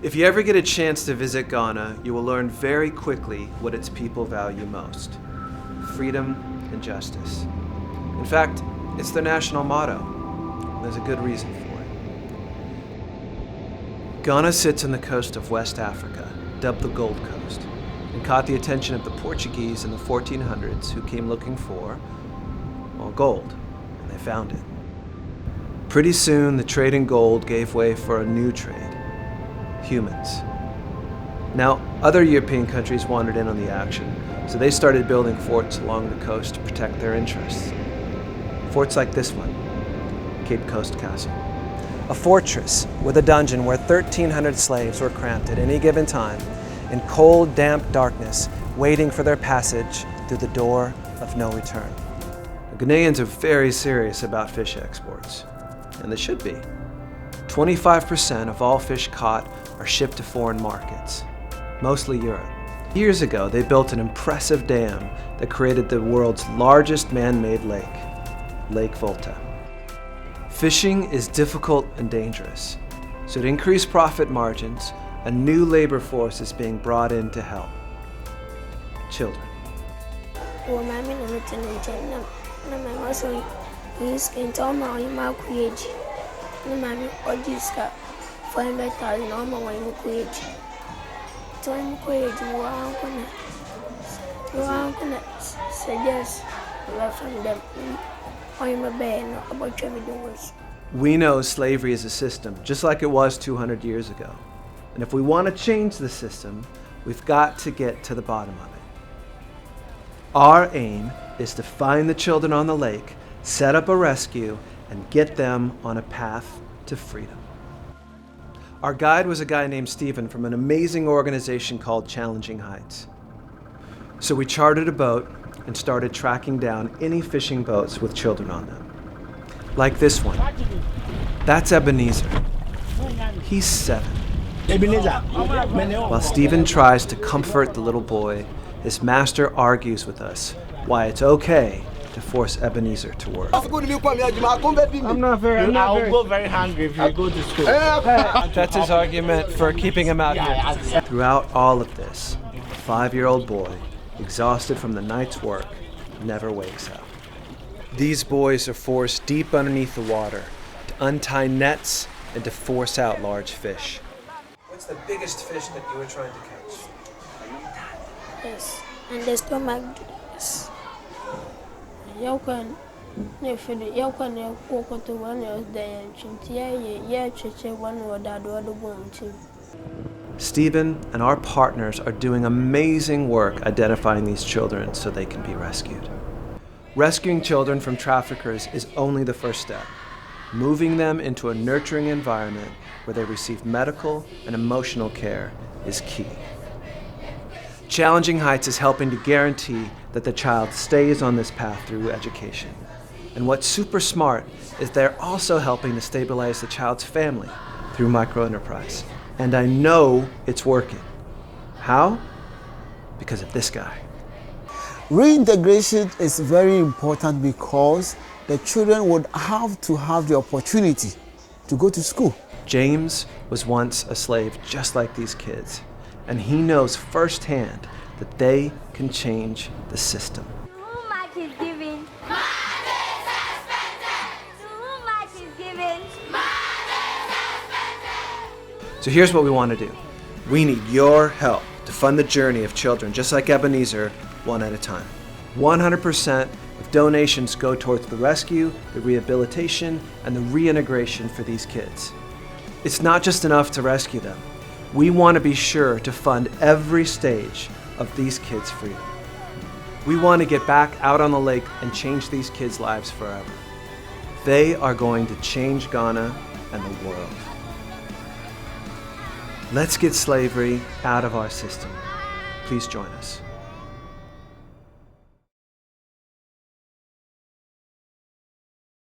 If you ever get a chance to visit Ghana, you will learn very quickly what its people value most: freedom and justice. In fact, it's their national motto. There's a good reason for it. Ghana sits on the coast of West Africa, dubbed the Gold Coast, and caught the attention of the Portuguese in the 1400s, who came looking for, well, gold, and they found it. Pretty soon, the trade in gold gave way for a new trade: humans. Now, other European countries wandered in on the action, so they started building forts along the coast to protect their interests. Forts like this one, Cape Coast Castle. A fortress with a dungeon where 1,300 slaves were cramped at any given time in cold, damp darkness, waiting for their passage through the door of no return. The Ghanaians are very serious about fish exports, and they should be. 25% of all fish caught are shipped to foreign markets, mostly Europe. Years ago, they built an impressive dam that created the world's largest man-made lake, Lake Volta. Fishing is difficult and dangerous, so to increase profit margins, a new labor force is being brought in to help: children. We know slavery is a system, just like it was 200 years ago. And if we want to change the system, we've got to get to the bottom of it. Our aim is to find the children on the lake, set up a rescue, and get them on a path to freedom. Our guide was a guy named Stephen from an amazing organization called Challenging Heights. So we chartered a boat and started tracking down any fishing boats with children on them. Like this one. That's Ebenezer. He's 7. While Stephen tries to comfort the little boy, his master argues with us why it's okay to force Ebenezer to work. I'll go very hungry if you go to school. That's his argument for keeping him out here. Throughout all of this, a 5-year-old boy, exhausted from the night's work, never wakes up. These boys are forced deep underneath the water to untie nets and to force out large fish. What's the biggest fish that you were trying to catch? Yes, and the stomach. Stephen and our partners are doing amazing work identifying these children so they can be rescued. Rescuing children from traffickers is only the first step. Moving them into a nurturing environment where they receive medical and emotional care is key. Challenging Heights is helping to guarantee that the child stays on this path through education. And what's super smart is they're also helping to stabilize the child's family through microenterprise. And I know it's working. How? Because of this guy. Reintegration is very important because the children would have to have the opportunity to go to school. James was once a slave just like these kids, and he knows firsthand that they can change the system. Too much is given. Much is expected. Too much is given. Much is expected. So here's what we want to do. We need your help to fund the journey of children just like Ebenezer, one at a time. 100% of donations go towards the rescue, the rehabilitation, and the reintegration for these kids. It's not just enough to rescue them. We want to be sure to fund every stage of these kids' freedom. We want to get back out on the lake and change these kids' lives forever. They are going to change Ghana and the world. Let's get slavery out of our system. Please join us.